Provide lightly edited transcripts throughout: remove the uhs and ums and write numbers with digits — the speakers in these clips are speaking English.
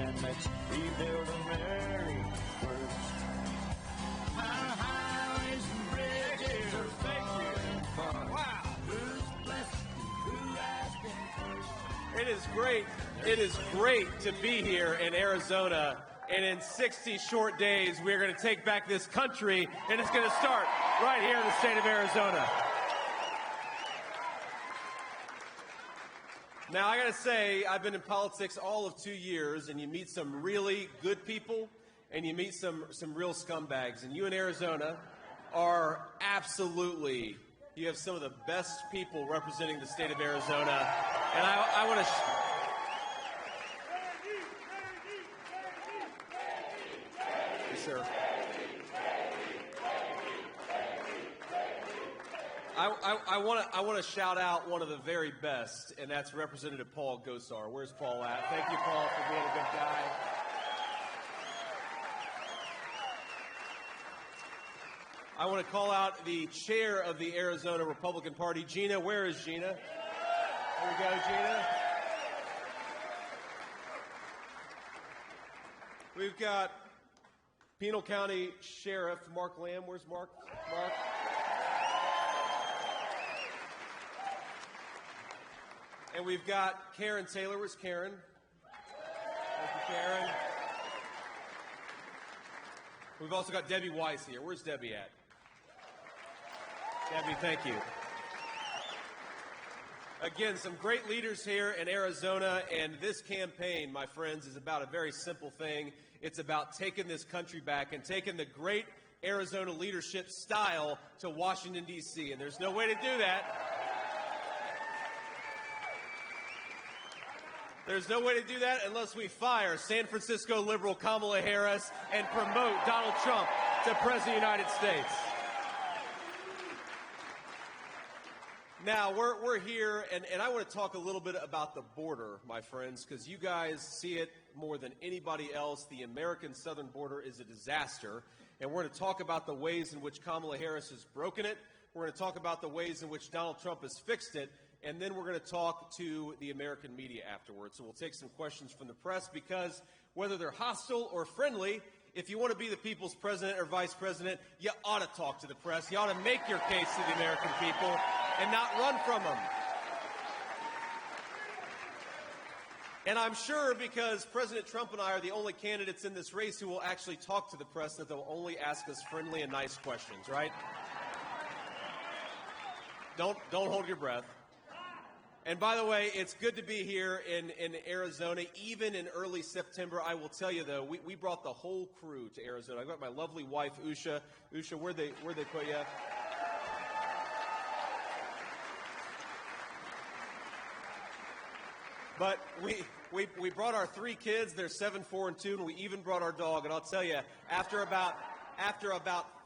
and let's rebuild America first. Our highways and bridges are fake fun. Wow. Who's blessed and who has been cursed? It is great. It is great to be here in Arizona. And in 60 short days, we're going to take back this country, and it's going to start right here in the state of Arizona. Now, I got to say, I've been in politics all of 2 years, and you meet some really good people, and you meet some real scumbags. And you in Arizona are absolutely, you have some of the best people representing the state of Arizona. And I want to... Yes, sir. I want to shout out one of the very best, and that's Representative Paul Gosar. Where's Paul at? Thank you, Paul, for being a good guy. I want to call out the chair of the Arizona Republican Party, Gina. Where is Gina? There we go, Gina. We've got Pinal County Sheriff Mark Lamb. Where's Mark? Mark. And we've got Karen Taylor. Where's Karen? Thank you, Karen. We've also got Debbie Weiss here. Where's Debbie at? Debbie, thank you. Again, some great leaders here in Arizona, and this campaign, my friends, is about a very simple thing. It's about taking this country back and taking the great Arizona leadership style to Washington, D.C., and there's no way to do that. There's no way to do that unless we fire San Francisco liberal Kamala Harris and promote Donald Trump to President of the United States. Now, we're here, and I want to talk a little bit about the border, my friends, because you guys see it more than anybody else. The American southern border is a disaster, and we're going to talk about the ways in which Kamala Harris has broken it. We're going to talk about the ways in which Donald Trump has fixed it, and then we're going to talk to the American media afterwards. So we'll take some questions from the press, because whether they're hostile or friendly, if you want to be the people's president or vice president, you ought to talk to the press. You ought to make your case to the American people and not run from them. And I'm sure because President Trump and I are the only candidates in this race who will actually talk to the press, that they'll only ask us friendly and nice questions, right? Don't hold your breath. And by the way, it's good to be here in Arizona, even in early September. I will tell you, though, we brought the whole crew to Arizona. I got my lovely wife, Usha. Usha, where'd they put you? But we brought our 3 kids. They're 7, 4, and 2, and we even brought our dog. And I'll tell you, after about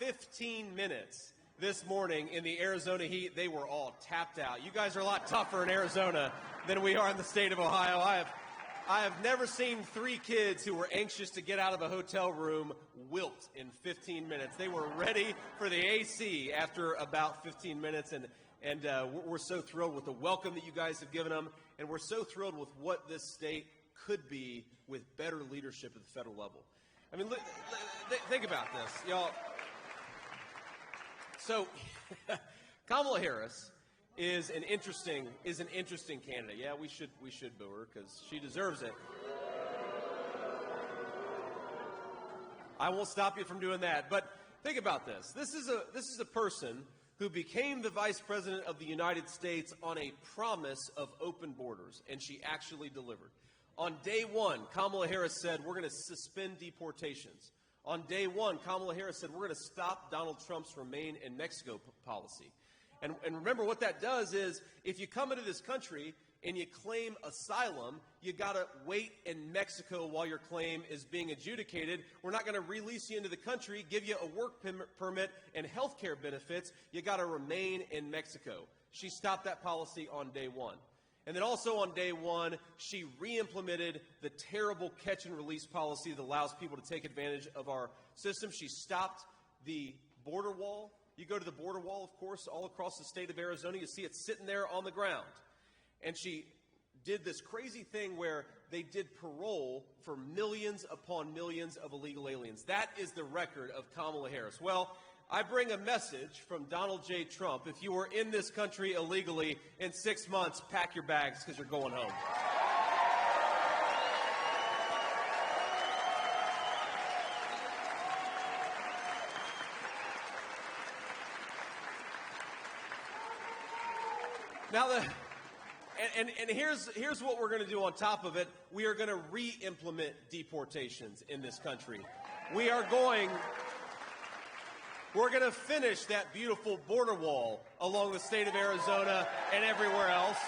15 minutes this morning in the Arizona heat, they were all tapped out. You guys are a lot tougher in Arizona than we are in the state of Ohio. I have never seen 3 kids who were anxious to get out of a hotel room wilt in 15 minutes. They were ready for the AC after about 15 minutes, and we're so thrilled with the welcome that you guys have given them, and we're so thrilled with what this state could be with better leadership at the federal level. I mean, think about this, y'all. So, Kamala Harris is an interesting candidate. Yeah, we should boo her because she deserves it. I won't stop you from doing that. But think about this. This is a person who became the vice president of the United States on a promise of open borders, and she actually delivered. On day one, Kamala Harris said, we're going to suspend deportations. On day one, Kamala Harris said, we're going to stop Donald Trump's Remain in Mexico policy. And remember, what that does is, if you come into this country and you claim asylum, you got to wait in Mexico while your claim is being adjudicated. We're not going to release you into the country, give you a work permit and health care benefits. You got to remain in Mexico. She stopped that policy on day one. And then also on day one, she re-implemented the terrible catch and release policy that allows people to take advantage of our system. She stopped the border wall. You go to the border wall, of course, all across the state of Arizona. You see it sitting there on the ground. And she did this crazy thing where they did parole for millions upon millions of illegal aliens. That is the record of Kamala Harris. Well, I bring a message from Donald J. Trump. If you were in this country illegally, in 6 months, pack your bags because you're going home. Now, here's what we're going to do on top of it. We are going to re-implement deportations in this country. We're going to finish that beautiful border wall along the state of Arizona and everywhere else.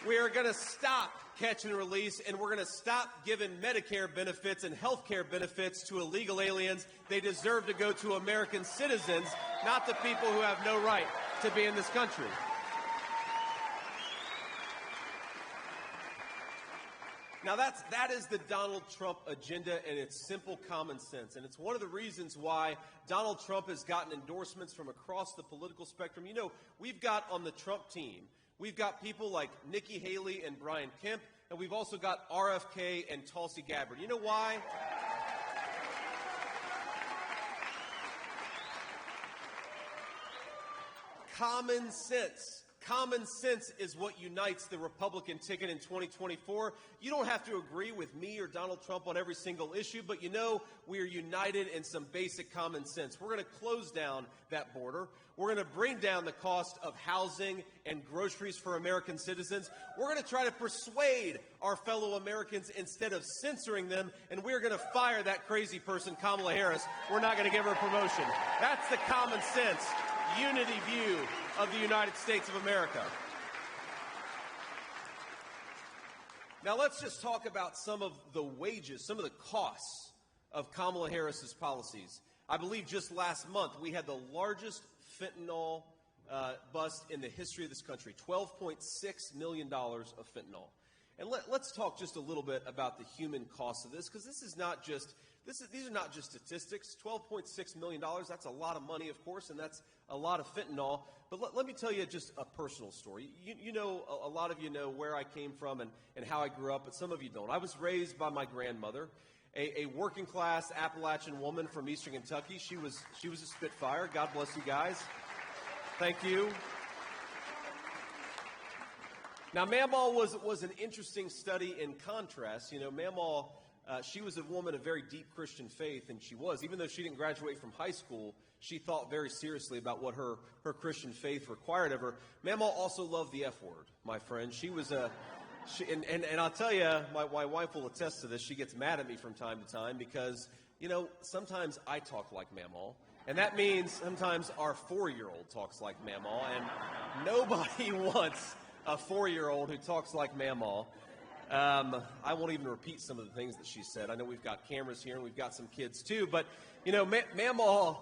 We are going to stop catch and release, and we're going to stop giving Medicare benefits and health care benefits to illegal aliens. They deserve to go to American citizens, not the people who have no right to be in this country. Now, that is the Donald Trump agenda, and it's simple common sense. And it's one of the reasons why Donald Trump has gotten endorsements from across the political spectrum. You know, we've got on the Trump team, we've got people like Nikki Haley and Brian Kemp, and we've also got RFK and Tulsi Gabbard. You know why? Common sense. Common sense is what unites the Republican ticket in 2024. You don't have to agree with me or Donald Trump on every single issue, but you know we are united in some basic common sense. We're going to close down that border. We're going to bring down the cost of housing and groceries for American citizens. We're going to try to persuade our fellow Americans instead of censoring them, and we're going to fire that crazy person, Kamala Harris. We're not going to give her a promotion. That's the common sense unity view of the United States of America. Now let's just talk about some of the wages, some of the costs of Kamala Harris's policies. I believe just last month we had the largest fentanyl bust in the history of this country, $12.6 million of fentanyl. And let's talk just a little bit about the human cost of this, because these are not just statistics. $12.6 million, that's a lot of money, of course, and that's a lot of fentanyl. But let me tell you just a personal story. You know, a lot of you know where I came from and how I grew up, but some of you don't. I was raised by my grandmother, a working class Appalachian woman from Eastern Kentucky. She was a Spitfire. God bless you guys. Thank you. Now, Mamaw was an interesting study in contrast. You know, Mamaw, she was a woman of very deep Christian faith, and she was. Even though she didn't graduate from high school, she thought very seriously about what her Christian faith required of her. Mamaw also loved the F word, my friend. She was and I'll tell you, my wife will attest to this. She gets mad at me from time to time because, you know, sometimes I talk like Mamaw. And that means sometimes our 4-year-old talks like Mamaw, and nobody wants a 4-year-old who talks like Mamaw. I won't even repeat some of the things that she said. I know we've got cameras here and we've got some kids too, but you know, Mamaw,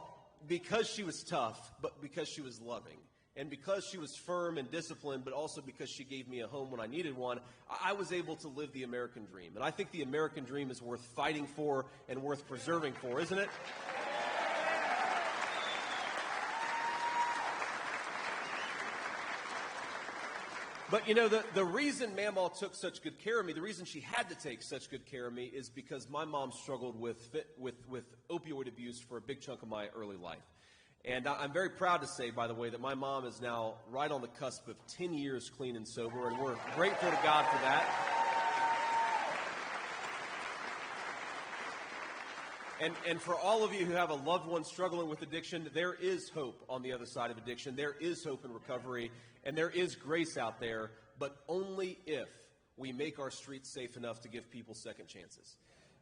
because she was tough, but because she was loving, and because she was firm and disciplined, but also because she gave me a home when I needed one, I was able to live the American dream. And I think the American dream is worth fighting for and worth preserving for, isn't it? But, you know, the reason Mamaw took such good care of me, the reason she had to take such good care of me is because my mom struggled with opioid abuse for a big chunk of my early life. And I'm very proud to say, by the way, that my mom is now right on the cusp of 10 years clean and sober, and we're grateful to God for that. And for all of you who have a loved one struggling with addiction, there is hope on the other side of addiction. There is hope in recovery, and there is grace out there, but only if we make our streets safe enough to give people second chances.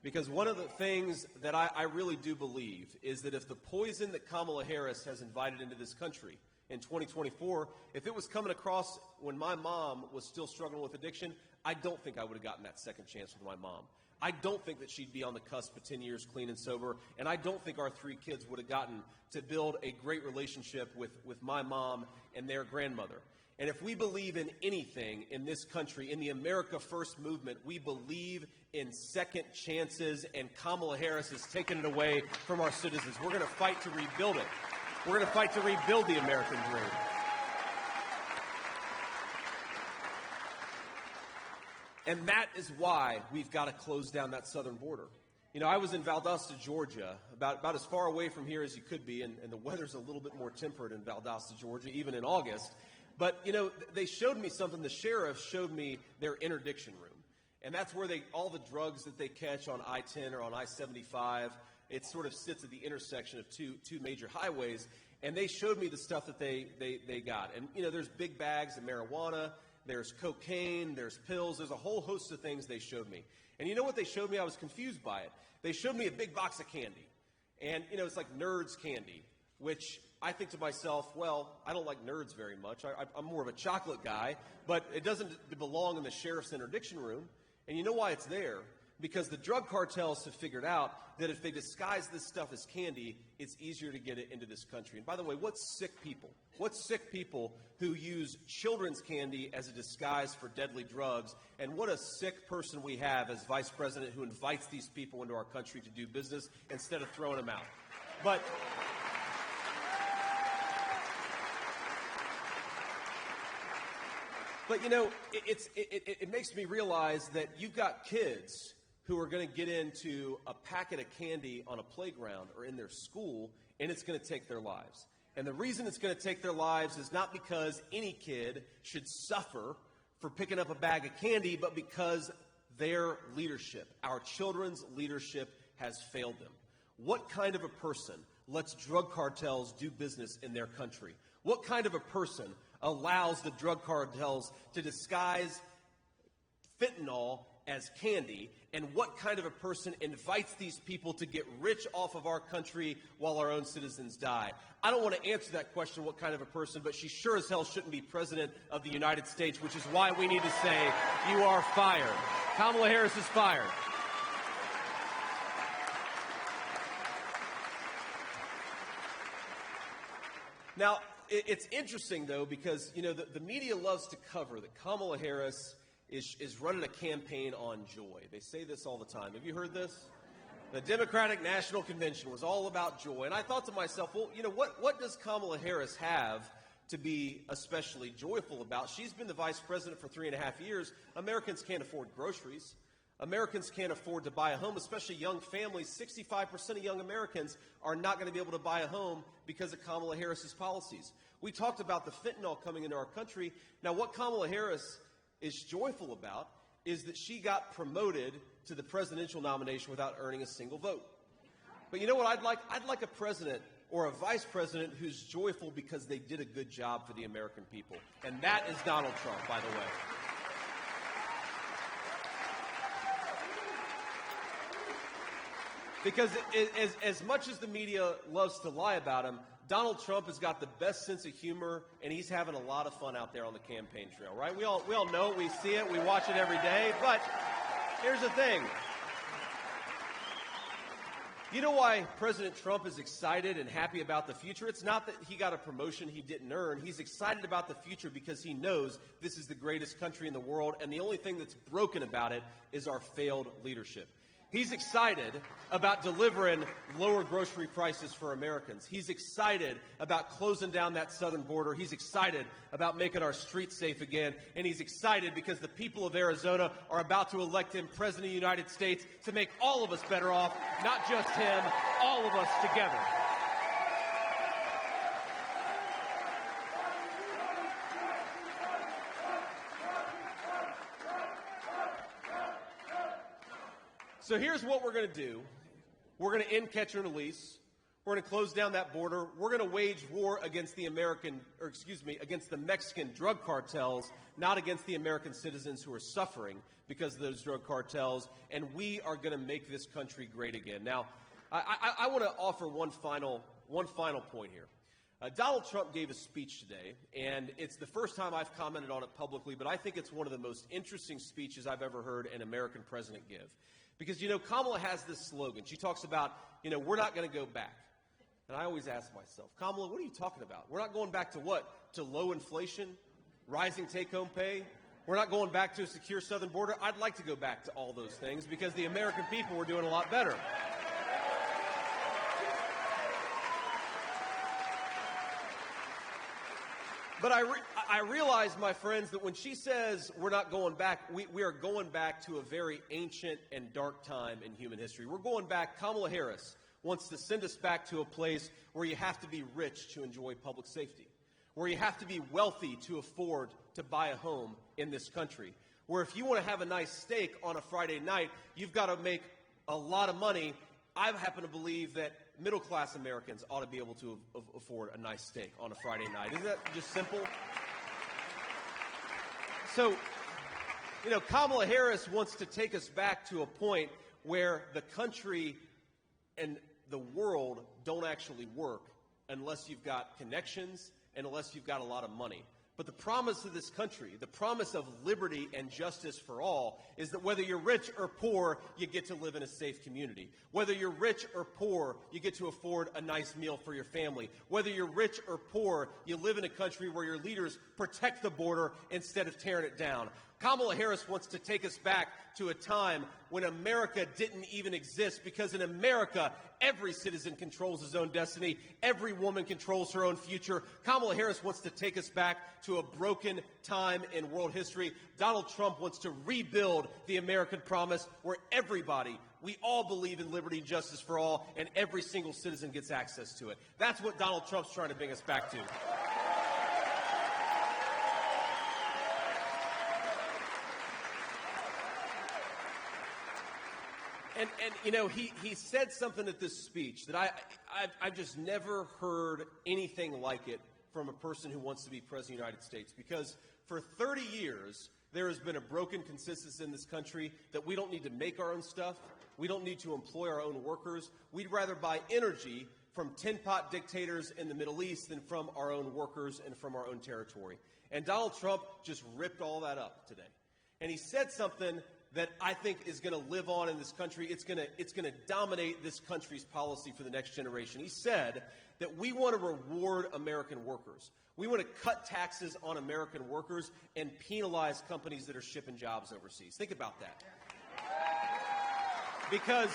Because one of the things that I really do believe is that if the poison that Kamala Harris has invited into this country in 2024, if it was coming across when my mom was still struggling with addiction, I don't think I would have gotten that second chance with my mom. I don't think that she'd be on the cusp of 10 years clean and sober, and I don't think our 3 kids would have gotten to build a great relationship with my mom and their grandmother. And if we believe in anything in this country, in the America First movement, we believe in second chances, and Kamala Harris has taken it away from our citizens. We're going to fight to rebuild it. We're going to fight to rebuild the American dream. And that is why we've got to close down that southern border. You know, I was in Valdosta, Georgia, about as far away from here as you could be, and the weather's a little bit more temperate in Valdosta, Georgia, even in August. But, you know, they showed me something. The sheriff showed me their interdiction room. And that's where all the drugs that they catch on I-10 or on I-75, it sort of sits at the intersection of two major highways. And they showed me the stuff that they got. And, you know, there's big bags of marijuana, there's cocaine, there's pills, there's a whole host of things they showed me. And you know what they showed me? I was confused by it. They showed me a big box of candy. And, you know, it's like Nerds candy, which I think to myself, well, I don't like Nerds very much. I'm more of a chocolate guy, but it doesn't belong in the sheriff's interdiction room. And you know why it's there? Because the drug cartels have figured out that if they disguise this stuff as candy, it's easier to get it into this country. And by the way, what's sick people? What's sick people who use children's candy as a disguise for deadly drugs? And what a sick person we have as vice president who invites these people into our country to do business instead of throwing them out. But you know, it makes me realize that you've got kids who are going to get into a packet of candy on a playground or in their school, and it's going to take their lives. And the reason it's going to take their lives is not because any kid should suffer for picking up a bag of candy, but because their leadership, our children's leadership, has failed them. What kind of a person lets drug cartels do business in their country? What kind of a person allows the drug cartels to disguise fentanyl as candy? And what kind of a person invites these people to get rich off of our country while our own citizens die? I don't want to answer that question, what kind of a person, but she sure as hell shouldn't be president of the United States, which is why we need to say, you are fired. Kamala Harris is fired. Now, it's interesting, though, because, you know, the media loves to cover that Kamala Harris is running a campaign on joy. They say this all the time. Have you heard this? The Democratic National Convention was all about joy. And I thought to myself, well, you know, what does Kamala Harris have to be especially joyful about? She's been the vice president for 3.5 years. Americans can't afford groceries. Americans can't afford to buy a home, especially young families. 65% of young Americans are not going to be able to buy a home because of Kamala Harris's policies. We talked about the fentanyl coming into our country. Now, what Kamala Harris is joyful about is that she got promoted to the presidential nomination without earning a single vote. But you know what I'd like? I'd like a president or a vice president who's joyful because they did a good job for the American people. And that is Donald Trump, by the way. Because as much as the media loves to lie about him, Donald Trump has got the best sense of humor, and he's having a lot of fun out there on the campaign trail, right? We all know it, we see it, we watch it every day, but here's the thing. You know why President Trump is excited and happy about the future? It's not that he got a promotion he didn't earn. He's excited about the future because he knows this is the greatest country in the world, and the only thing that's broken about it is our failed leadership. He's excited about delivering lower grocery prices for Americans. He's excited about closing down that southern border. He's excited about making our streets safe again. And he's excited because the people of Arizona are about to elect him president of the United States to make all of us better off, not just him, all of us together. So here's what we're going to do. We're going to end catch and release. We're going to close down that border. We're going to wage war against against the Mexican drug cartels, not against the American citizens who are suffering because of those drug cartels. And we are going to make this country great again. Now, I want to offer one final point here. Donald Trump gave a speech today, and it's the first time I've commented on it publicly, but I think it's one of the most interesting speeches I've ever heard an American president give. Because, you know, Kamala has this slogan. She talks about, you know, we're not going to go back. And I always ask myself, Kamala, what are you talking about? We're not going back to what? To low inflation, rising take-home pay? We're not going back to a secure southern border? I'd like to go back to all those things because the American people were doing a lot better. But I realize, my friends, that when she says we're not going back, we are going back to a very ancient and dark time in human history. We're going back. Kamala Harris wants to send us back to a place where you have to be rich to enjoy public safety, where you have to be wealthy to afford to buy a home in this country, where if you want to have a nice steak on a Friday night, you've got to make a lot of money. I happen to believe that middle-class Americans ought to be able to afford a nice steak on a Friday night. Isn't that just simple? So, Kamala Harris wants to take us back to a point where the country and the world don't actually work unless you've got connections and unless you've got a lot of money. But the promise of this country, the promise of liberty and justice for all, is that whether you're rich or poor, you get to live in a safe community. Whether you're rich or poor, you get to afford a nice meal for your family. Whether you're rich or poor, you live in a country where your leaders protect the border instead of tearing it down. Kamala Harris wants to take us back to a time when America didn't even exist, because in America, every citizen controls his own destiny. Every woman controls her own future. Kamala Harris wants to take us back to a broken time in world history. Donald Trump wants to rebuild the American promise where everybody, we all believe in liberty and justice for all, and every single citizen gets access to it. That's what Donald Trump's trying to bring us back to. And he said something at this speech that I've just never heard anything like it from a person who wants to be president of the United States. Because for 30 years, there has been a broken consensus in this country that we don't need to make our own stuff. We don't need to employ our own workers. We'd rather buy energy from tin-pot dictators in the Middle East than from our own workers and from our own territory. And Donald Trump just ripped all that up today. And he said something that I think is going to live on in this country. It's going to dominate this country's policy for the next generation. He said that we want to reward American workers. We want to cut taxes on American workers and penalize companies that are shipping jobs overseas. Think about that. Because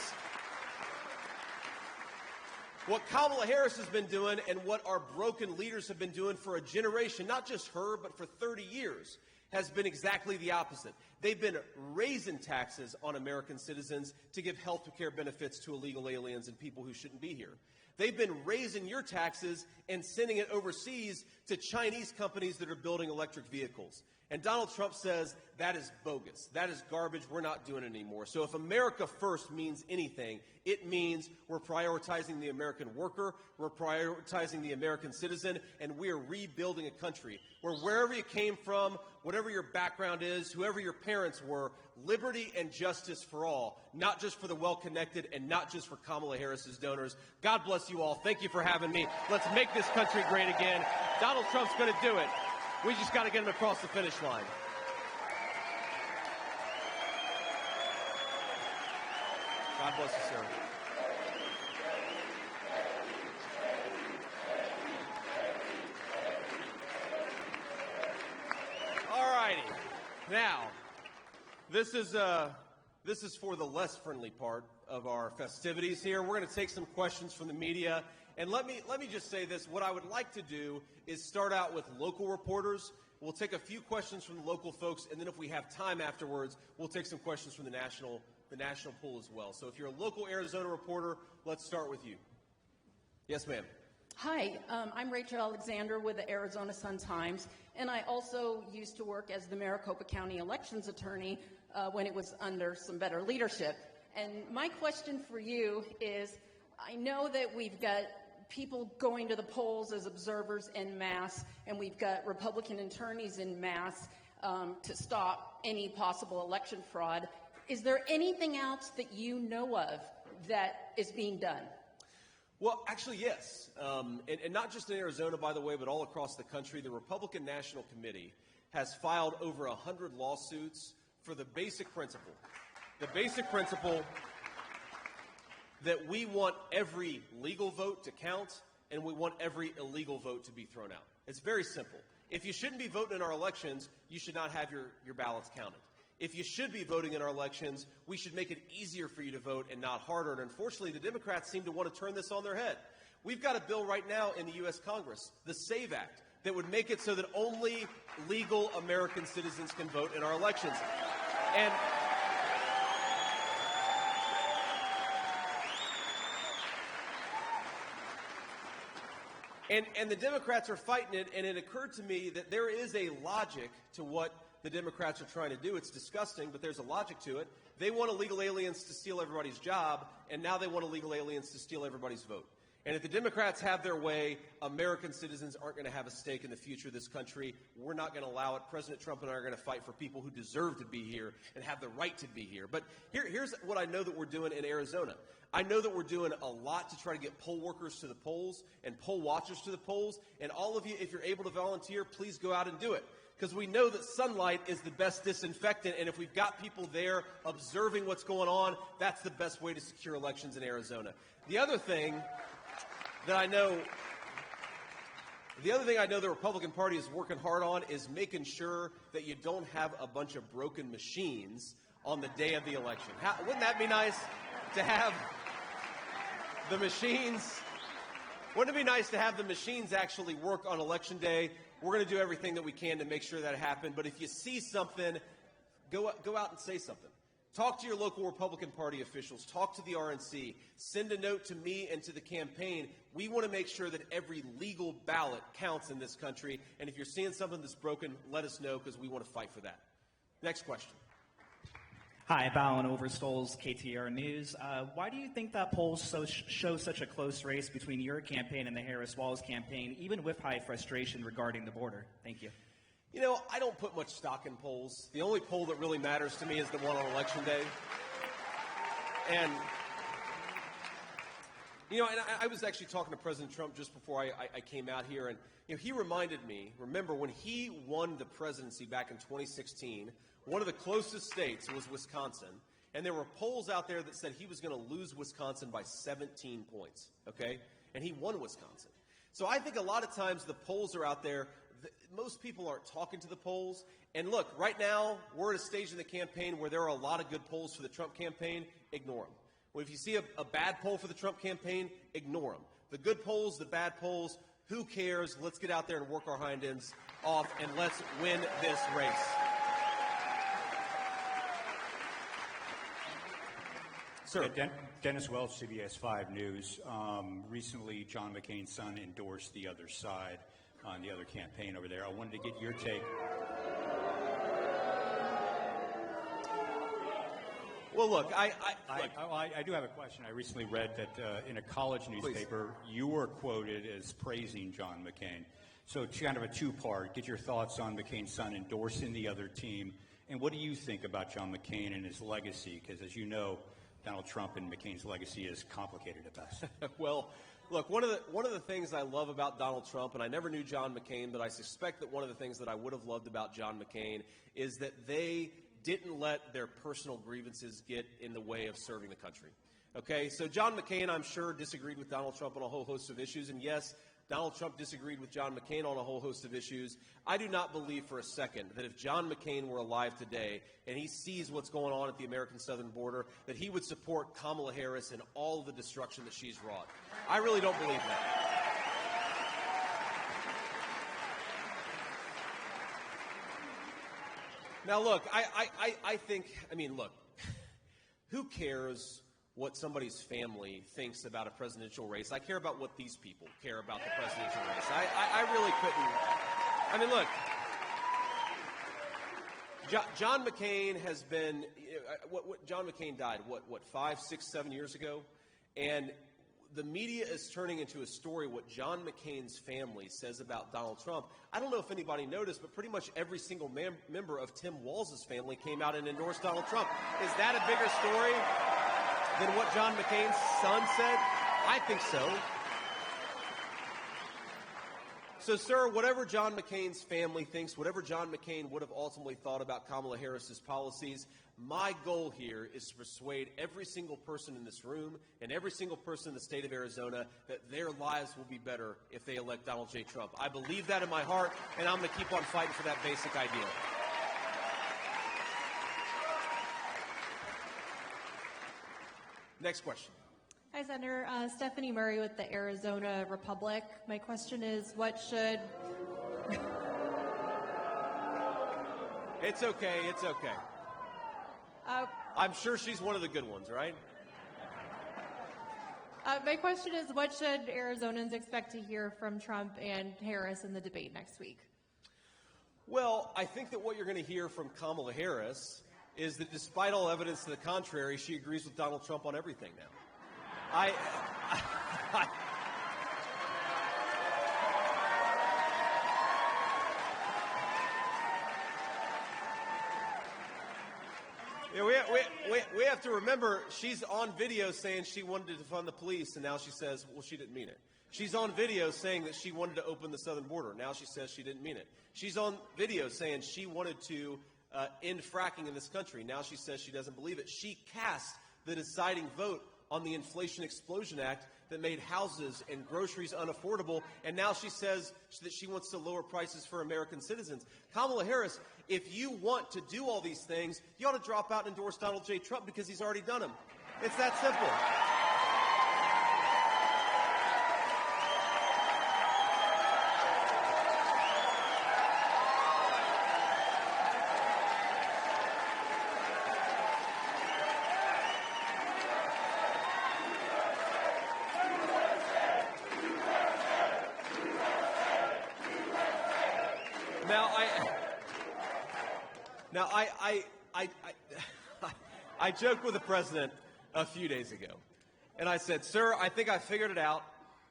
what Kamala Harris has been doing and what our broken leaders have been doing for a generation, not just her, but for 30 years, has been exactly the opposite. They've been raising taxes on American citizens to give health care benefits to illegal aliens and people who shouldn't be here. They've been raising your taxes and sending it overseas to Chinese companies that are building electric vehicles. And Donald Trump says that is bogus. That is garbage. We're not doing it anymore. So if America first means anything, it means we're prioritizing the American worker, we're prioritizing the American citizen, and we are rebuilding a country where wherever you came from, whatever your background is, whoever your parents were, liberty and justice for all, not just for the well-connected and not just for Kamala Harris's donors. God bless you all. Thank you for having me. Let's make this country great again. Donald Trump's going to do it. We just got to get him across the finish line. God bless you, sir. All righty. Now, this is for the less friendly part of our festivities here. We're going to take some questions from the media. And let me just say this. What I would like to do is start out with local reporters. We'll take a few questions from the local folks, and then if we have time afterwards, we'll take some questions from the national pool as well. So if you're a local Arizona reporter, let's start with you. Yes, ma'am. Hi, I'm Rachel Alexander with the Arizona Sun-Times, and I also used to work as the Maricopa County elections attorney when it was under some better leadership. And my question for you is, I know that we've got people going to the polls as observers en masse, and we've got Republican attorneys en masse to stop any possible election fraud. Is there anything else that you know of that is being done? Well, actually, yes. And not just in Arizona, by the way, but all across the country. The Republican National Committee has filed over 100 lawsuits for the basic principle that we want every legal vote to count and we want every illegal vote to be thrown out. It's very simple. If you shouldn't be voting in our elections, you should not have your ballots counted. If you should be voting in our elections, we should make it easier for you to vote and not harder. And unfortunately, the Democrats seem to want to turn this on their head. We've got a bill right now in the U.S. Congress, the SAVE Act, that would make it so that only legal American citizens can vote in our elections. And the Democrats are fighting it, and it occurred to me that there is a logic to what the Democrats are trying to do. It's disgusting, but there's a logic to it. They want illegal aliens to steal everybody's job, and now they want illegal aliens to steal everybody's vote. And if the Democrats have their way, American citizens aren't going to have a stake in the future of this country. We're not going to allow it. President Trump and I are going to fight for people who deserve to be here and have the right to be here. But here's what I know that we're doing in Arizona. I know that we're doing a lot to try to get poll workers to the polls and poll watchers to the polls. And all of you, if you're able to volunteer, please go out and do it. Because we know that sunlight is the best disinfectant, and if we've got people there observing what's going on, that's the best way to secure elections in Arizona. The other thing I know the Republican Party is working hard on is making sure that you don't have a bunch of broken machines on the day of the election. Wouldn't that be nice to have the machines? Wouldn't it be nice to have the machines actually work on Election Day? We're going to do everything that we can to make sure that happens. But if you see something, go out and say something. Talk to your local Republican Party officials. Talk to the RNC. Send a note to me and to the campaign. We want to make sure that every legal ballot counts in this country. And if you're seeing something that's broken, let us know, because we want to fight for that. Next question. Hi, Ballin Overstoles, KTR News. Why do you think that polls show such a close race between your campaign and the Harris-Walz campaign, even with high frustration regarding the border? Thank you. You know, I don't put much stock in polls. The only poll that really matters to me is the one on Election Day. And, I was actually talking to President Trump just before I came out here, and, he reminded me, remember, when he won the presidency back in 2016, one of the closest states was Wisconsin, and there were polls out there that said he was going to lose Wisconsin by 17 points, okay? And he won Wisconsin. So I think a lot of times the polls are out there. Most people aren't talking to the polls. And look, right now, we're at a stage in the campaign where there are a lot of good polls for the Trump campaign. Ignore them. Well, if you see a bad poll for the Trump campaign, ignore them. The good polls, the bad polls, who cares? Let's get out there and work our hind ends off, and let's win this race. Sir. Dennis Welch, CBS 5 News. Recently, John McCain's son endorsed the other side on the other campaign over there. I wanted to get your take. Well, look, I do have a question. I recently read that in a college newspaper, you were quoted as praising John McCain. So it's kind of a two-part. Get your thoughts on McCain's son endorsing the other team, and what do you think about John McCain and his legacy? Because as you know, Donald Trump and McCain's legacy is complicated at best. Well, look, one of the things I love about Donald Trump, and I never knew John McCain, but I suspect that one of the things that I would have loved about John McCain is that they didn't let their personal grievances get in the way of serving the country. Okay, so John McCain, I'm sure, disagreed with Donald Trump on a whole host of issues, and yes, Donald Trump disagreed with John McCain on a whole host of issues. I do not believe for a second that if John McCain were alive today and he sees what's going on at the American southern border, that he would support Kamala Harris and all of the destruction that she's wrought. I really don't believe that. Now, look, I think, look, who cares what somebody's family thinks about a presidential race? I care about what these people care about the presidential race. I really couldn't. Look, John McCain has been, John McCain died, 5, 6, 7 years ago? And the media is turning into a story what John McCain's family says about Donald Trump. I don't know if anybody noticed, but pretty much every single member of Tim Walz's family came out and endorsed Donald Trump. Is that a bigger story than what John McCain's son said? I think so. So, sir, whatever John McCain's family thinks, whatever John McCain would have ultimately thought about Kamala Harris's policies, my goal here is to persuade every single person in this room and every single person in the state of Arizona that their lives will be better if they elect Donald J. Trump. I believe that in my heart, and I'm going to keep on fighting for that basic idea. Next question. Hi, Senator. Stephanie Murray with the Arizona Republic. My question is, what should It's okay. It's okay. I'm sure she's one of the good ones, right? My question is, what should Arizonans expect to hear from Trump and Harris in the debate next week? Well, I think that what you're going to hear from Kamala Harris is that despite all evidence to the contrary, she agrees with Donald Trump on everything now. Yeah, we have to remember, she's on video saying she wanted to defund the police, and now she says, well, she didn't mean it. She's on video saying that she wanted to open the southern border. Now she says she didn't mean it. She's on video saying she wanted to end fracking in this country. Now she says she doesn't believe it. She cast the deciding vote on the Inflation Explosion Act that made houses and groceries unaffordable, and now she says that she wants to lower prices for American citizens. Kamala Harris, if you want to do all these things, you ought to drop out and endorse Donald J. Trump because he's already done them. It's that simple. I joked with the president a few days ago, and I said, sir, I think I figured it out.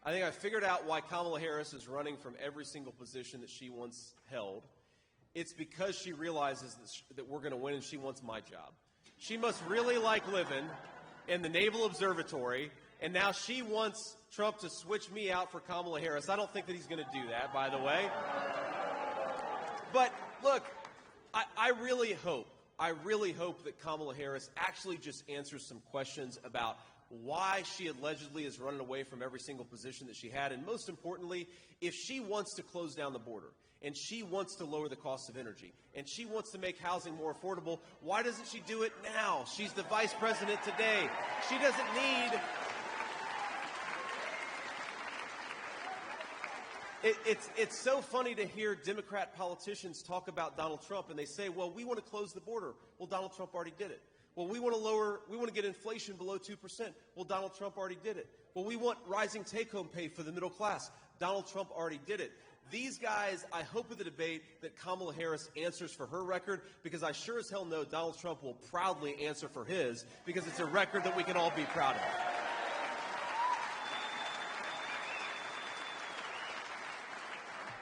I think I figured out why Kamala Harris is running from every single position that she once held. It's because she realizes that we're going to win, and she wants my job. She must really like living in the Naval Observatory, and now she wants Trump to switch me out for Kamala Harris. I don't think that he's going to do that, by the way. But look, I really hope that Kamala Harris actually just answers some questions about why she allegedly is running away from every single position that she had. And most importantly, if she wants to close down the border, and she wants to lower the cost of energy, and she wants to make housing more affordable, why doesn't she do it now? She's the vice president today. She doesn't need... It's so funny to hear Democrat politicians talk about Donald Trump, and they say, well, we want to close the border. Well, Donald Trump already did it. Well, we want to get inflation below 2%. Well, Donald Trump already did it. Well, we want rising take-home pay for the middle class. Donald Trump already did it. These guys, I hope at the debate that Kamala Harris answers for her record, because I sure as hell know Donald Trump will proudly answer for his, because it's a record that we can all be proud of.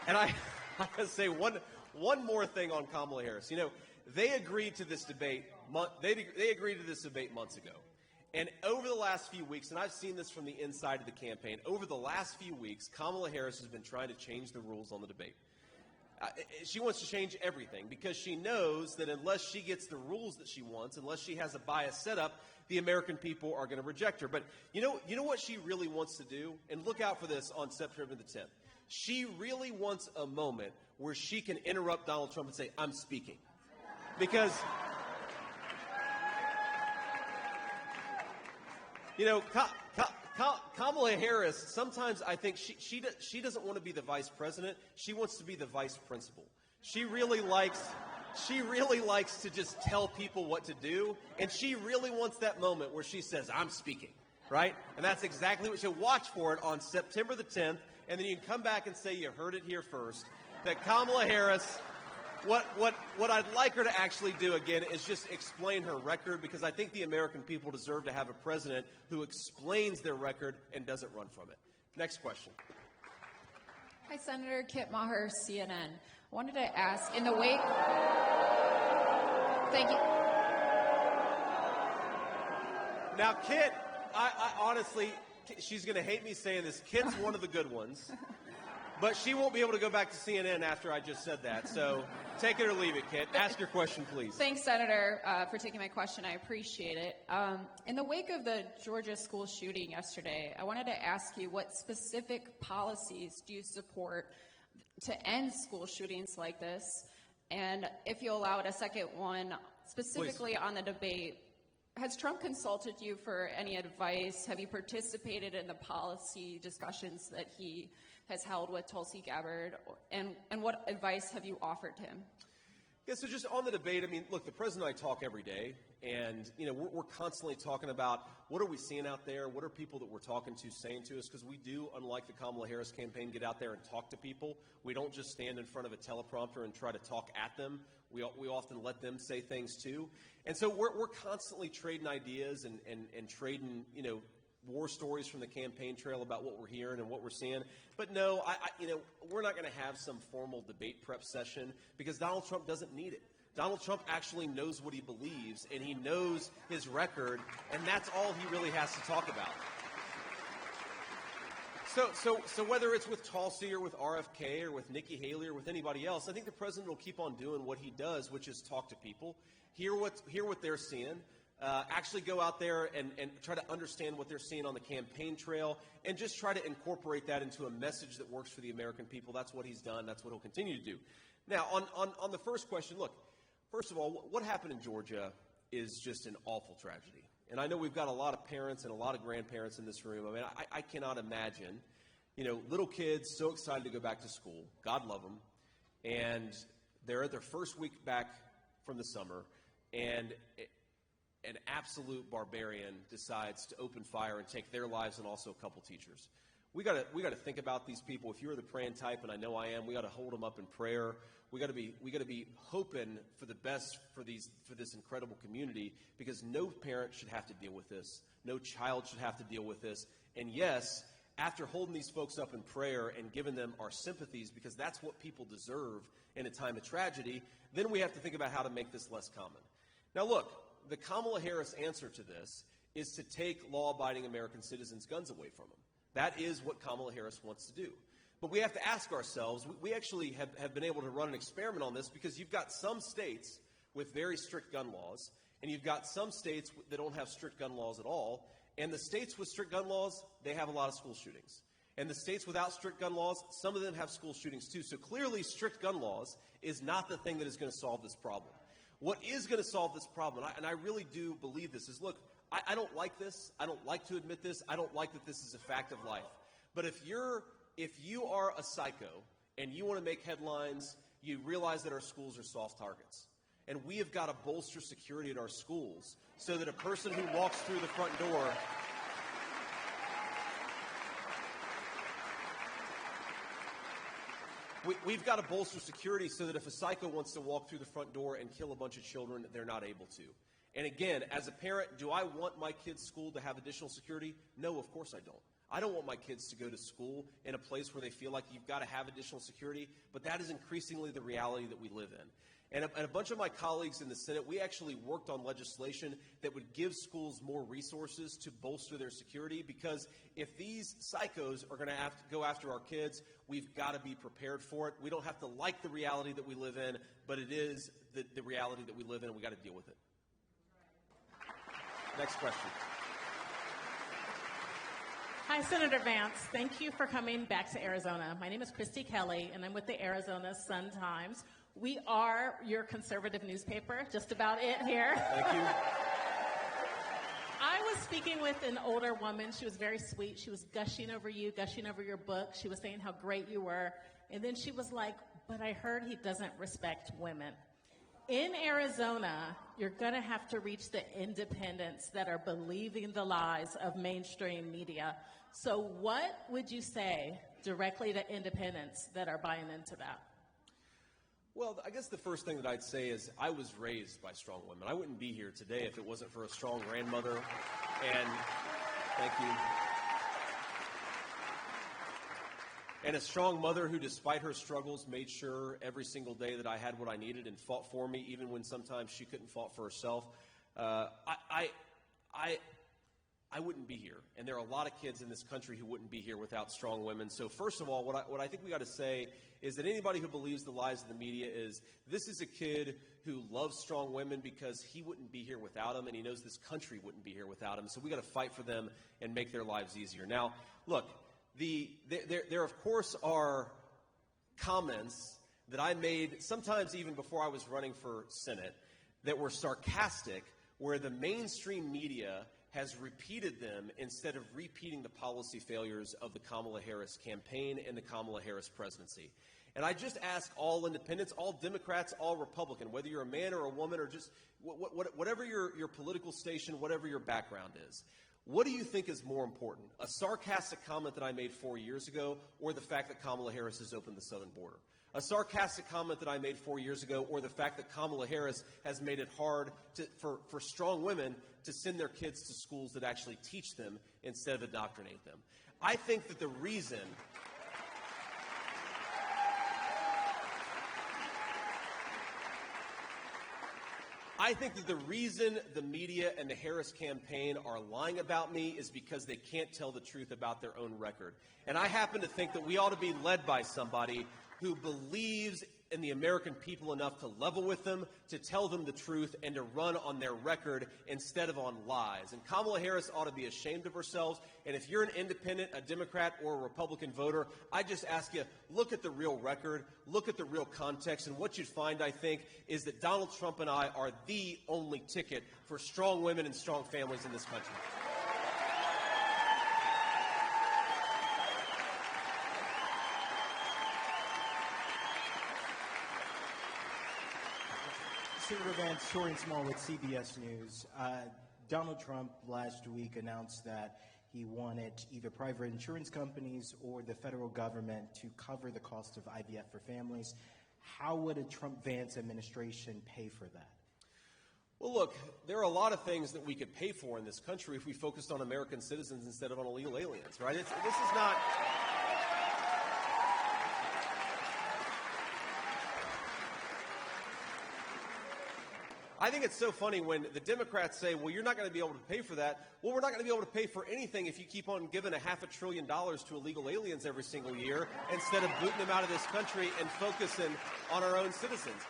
And I gotta say one more thing on Kamala Harris. You know, they agreed to this debate. They agreed to this debate months ago. And over the last few weeks, and I've seen this from the inside of the campaign, over the last few weeks, Kamala Harris has been trying to change the rules on the debate. She wants to change everything because she knows that unless she gets the rules that she wants, unless she has a bias set up, the American people are going to reject her. But you know what she really wants to do? And look out for this on September the 10th. She really wants a moment where she can interrupt Donald Trump and say, I'm speaking. Because, you know, Kamala Harris, sometimes I think she doesn't want to be the vice president. She wants to be the vice principal. She really likes to just tell people what to do, and she really wants that moment where she says, I'm speaking, right? And that's exactly what she'll watch for it on September the 10th. And then you can come back and say you heard it here first, that Kamala Harris, what I'd like her to actually do again is just explain her record, because I think the American people deserve to have a president who explains their record and doesn't run from it. Next question. Hi, Senator Kit Maher, CNN. I wanted to ask, in the wake... Thank you. Now, Kit, I honestly... She's going to hate me saying this. Kit's one of the good ones. But she won't be able to go back to CNN after I just said that. So take it or leave it, Kit. Ask your question, please. Thanks, Senator, for taking my question. I appreciate it. In the wake of the Georgia school shooting yesterday, I wanted to ask you, what specific policies do you support to end school shootings like this? And if you allowed a second one, specifically on the debate, has Trump consulted you for any advice? Have you participated in the policy discussions that he has held with Tulsi Gabbard? And what advice have you offered him? Yeah, so just on the debate, I mean, look, the president and I talk every day, and, we're constantly talking about what are we seeing out there, what are people that we're talking to saying to us, because we do, unlike the Kamala Harris campaign, get out there and talk to people. We don't just stand in front of a teleprompter and try to talk at them. We often let them say things too. And so we're constantly trading ideas and trading, war stories from the campaign trail about what we're hearing and what we're seeing. But no, we're not going to have some formal debate prep session because Donald Trump doesn't need it. Donald Trump actually knows what he believes, and he knows his record, and that's all he really has to talk about. So whether it's with Tulsi or with RFK or with Nikki Haley or with anybody else, I think the president will keep on doing what he does, which is talk to people, hear what they're seeing, actually go out there and try to understand what they're seeing on the campaign trail and just try to incorporate that into a message that works for the American people. That's what he's done. That's what he'll continue to do. Now, on the first question, look, first of all, what happened in Georgia is just an awful tragedy. And I know we've got a lot of parents and a lot of grandparents in this room. I mean, I cannot imagine, little kids so excited to go back to school. God love them. And they're at their first week back from the summer, and an absolute barbarian decides to open fire and take their lives and also a couple teachers. We got to think about these people. If you're the praying type, and I know I am, we got to hold them up in prayer. We got to be hoping for the best for this incredible community, because no parent should have to deal with this. No child should have to deal with this. And yes, after holding these folks up in prayer and giving them our sympathies, because that's what people deserve in a time of tragedy, then we have to think about how to make this less common. Now look, the Kamala Harris answer to this is to take law-abiding American citizens' guns away from them. That is what Kamala Harris wants to do. But we have to ask ourselves, we actually have been able to run an experiment on this, because you've got some states with very strict gun laws, and you've got some states that don't have strict gun laws at all. And the states with strict gun laws, they have a lot of school shootings. And the states without strict gun laws, some of them have school shootings too. So clearly strict gun laws is not the thing that is going to solve this problem. What is going to solve this problem, and I really do believe this, is look, I don't like this. I don't like to admit this. I don't like that this is a fact of life. But if you are a psycho and you want to make headlines, you realize that our schools are soft targets. And we have got to bolster security at our schools so that a person who walks through the front door we've got to bolster security so that if a psycho wants to walk through the front door and kill a bunch of children, they're not able to. And again, as a parent, do I want my kids' school to have additional security? No, of course I don't. I don't want my kids to go to school in a place where they feel like you've got to have additional security, but that is increasingly the reality that we live in. And a bunch of my colleagues in the Senate, we actually worked on legislation that would give schools more resources to bolster their security, because if these psychos are going to have to go after our kids, we've got to be prepared for it. We don't have to like the reality that we live in, but it is the reality that we live in, and we've got to deal with it. Next question. Hi, Senator Vance. Thank you for coming back to Arizona. My name is Christy Kelly, and I'm with the Arizona Sun-Times. We are your conservative newspaper, just about it here. Thank you. I was speaking with an older woman. She was very sweet. She was gushing over you, gushing over your book. She was saying how great you were. And then she was like, but I heard he doesn't respect women. In Arizona, you're going to have to reach the independents that are believing the lies of mainstream media. So what would you say directly to independents that are buying into that? Well, I guess the first thing that I'd say is I was raised by strong women. I wouldn't be here today if it wasn't for a strong grandmother. And thank you. And a strong mother who, despite her struggles, made sure every single day that I had what I needed and fought for me, even when sometimes she couldn't fight for herself. I wouldn't be here. And there are a lot of kids in this country who wouldn't be here without strong women. So first of all, what I think we got to say is that anybody who believes the lies of the media is, this is a kid who loves strong women because he wouldn't be here without them, and he knows this country wouldn't be here without him. So we got to fight for them and make their lives easier. Now, look, there of course are comments that I made sometimes even before I was running for Senate that were sarcastic where the mainstream media has repeated them instead of repeating the policy failures of the Kamala Harris campaign and the Kamala Harris presidency. And I just ask all independents, all Democrats, all Republican, whether you're a man or a woman or just whatever your political station, whatever your background is, what do you think is more important? A sarcastic comment that I made 4 years ago, or the fact that Kamala Harris has opened the southern border? A sarcastic comment that I made 4 years ago, or the fact that Kamala Harris has made it hard for strong women to send their kids to schools that actually teach them instead of indoctrinate them? I think that the reason the media and the Harris campaign are lying about me is because they can't tell the truth about their own record. And I happen to think that we ought to be led by somebody who believes in the American people enough to level with them, to tell them the truth, and to run on their record instead of on lies. And Kamala Harris ought to be ashamed of herself. And if you're an independent, a Democrat, or a Republican voter, I just ask you, look at the real record, look at the real context, and what you'd find, I think, is that Donald Trump and I are the only ticket for strong women and strong families in this country. Senator Vance, Tori Small with CBS News. Donald Trump last week announced that he wanted either private insurance companies or the federal government to cover the cost of IVF for families. How would a Trump-Vance administration pay for that? Well, look, there are a lot of things that we could pay for in this country if we focused on American citizens instead of on illegal aliens, right? This is not... I think it's so funny when the Democrats say, well, you're not going to be able to pay for that. Well, we're not going to be able to pay for anything if you keep on giving $500 billion to illegal aliens every single year instead of booting them out of this country and focusing on our own citizens.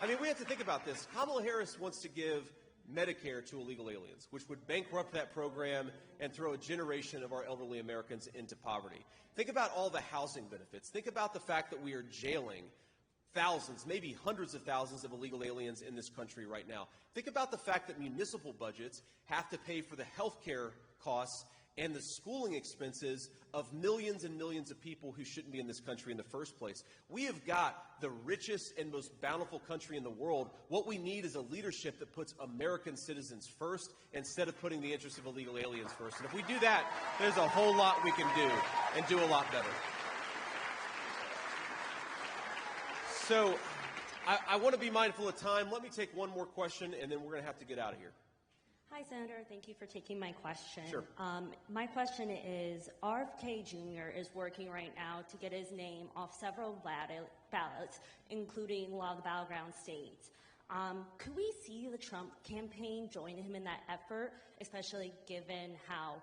I mean, we have to think about this. Kamala Harris wants to give Medicare to illegal aliens, which would bankrupt that program and throw a generation of our elderly Americans into poverty. Think about all the housing benefits. Think about the fact that we are jailing thousands, maybe hundreds of thousands of illegal aliens in this country right now. Think about the fact that municipal budgets have to pay for the health care costs and the schooling expenses of millions and millions of people who shouldn't be in this country in the first place. We have got the richest and most bountiful country in the world. What we need is a leadership that puts American citizens first instead of putting the interests of illegal aliens first. And if we do that, there's a whole lot we can do and do a lot better. So I want to be mindful of time. Let me take one more question, and then we're going to have to get out of here. Hi, Senator. Thank you for taking my question. Sure. My question is, RFK Jr. is working right now to get his name off several ballots, including a lot of the battleground states. Could we see the Trump campaign join him in that effort, especially given how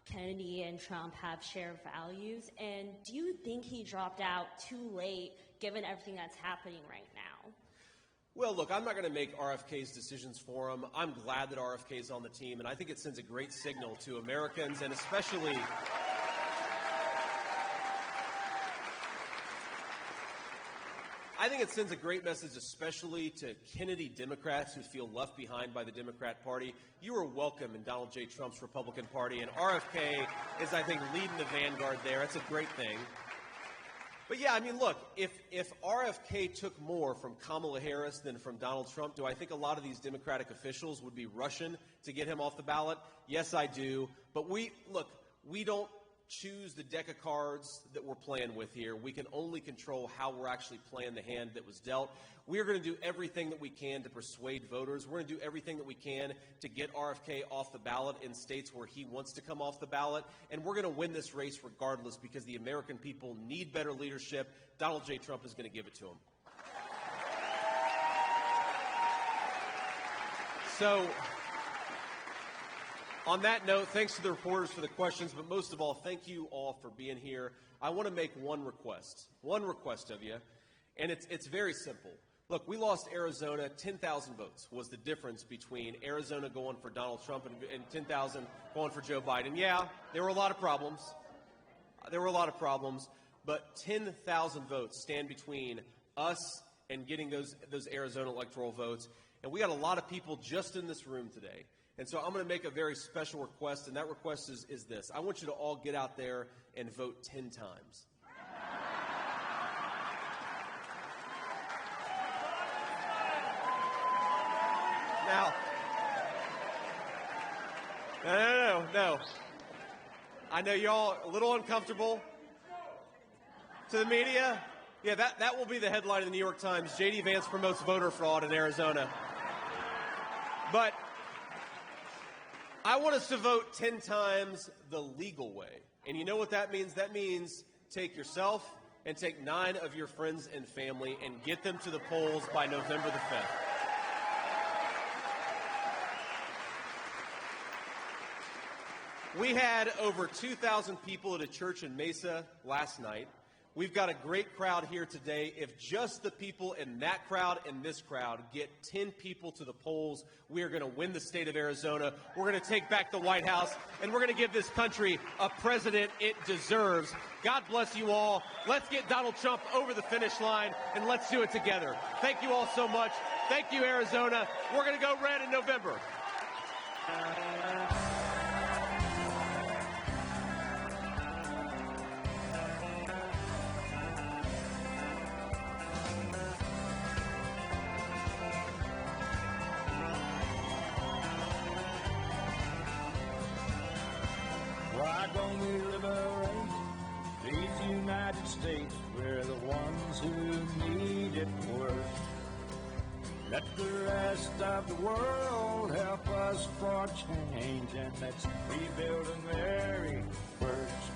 Kennedy and Trump have shared values? And do you think he dropped out too late, given everything that's happening right now? Well, look, I'm not going to make RFK's decisions for him. I'm glad that RFK is on the team, and I think it sends a great signal to Americans, and especially I think it sends a great message, especially to Kennedy Democrats who feel left behind by the Democrat Party. You are welcome in Donald J. Trump's Republican Party, and RFK is, I think, leading the vanguard there. It's a great thing. But yeah, I mean, look, if RFK took more from Kamala Harris than from Donald Trump, do I think a lot of these Democratic officials would be rushing to get him off the ballot? Yes, I do. But we don't choose the deck of cards that we're playing with here. We can only control how we're actually playing the hand that was dealt. We're going to do everything that we can to persuade voters. We're going to do everything that we can to get RFK off the ballot in states where he wants to come off the ballot. And we're going to win this race regardless because the American people need better leadership. Donald J. Trump is going to give it to them. So, on that note, thanks to the reporters for the questions, but most of all, thank you all for being here. I want to make one request of you, and it's very simple. Look, we lost Arizona. 10,000 votes was the difference between Arizona going for Donald Trump and 10,000 going for Joe Biden. Yeah, there were a lot of problems. But 10,000 votes stand between us and getting those Arizona electoral votes. And we got a lot of people just in this room today. And so I'm going to make a very special request, and that request is this. I want you to all get out there and vote 10 times. Now, no. I know you're all a little uncomfortable. To the media, yeah, that will be the headline in the New York Times. J.D. Vance promotes voter fraud in Arizona. But I want us to vote 10 times the legal way. And you know what that means? That means take yourself and take 9 of your friends and family and get them to the polls by November the 5th. We had over 2,000 people at a church in Mesa last night. We've got a great crowd here today. If just the people in that crowd and this crowd get 10 people to the polls, we are going to win the state of Arizona. We're going to take back the White House, and we're going to give this country a president it deserves. God bless you all. Let's get Donald Trump over the finish line, and let's do it together. Thank you all so much. Thank you, Arizona. We're going to go red in November. Why don't we liberate these United States? We're the ones who need it worst. Let the rest of the world help us for change, and let's rebuild the very first.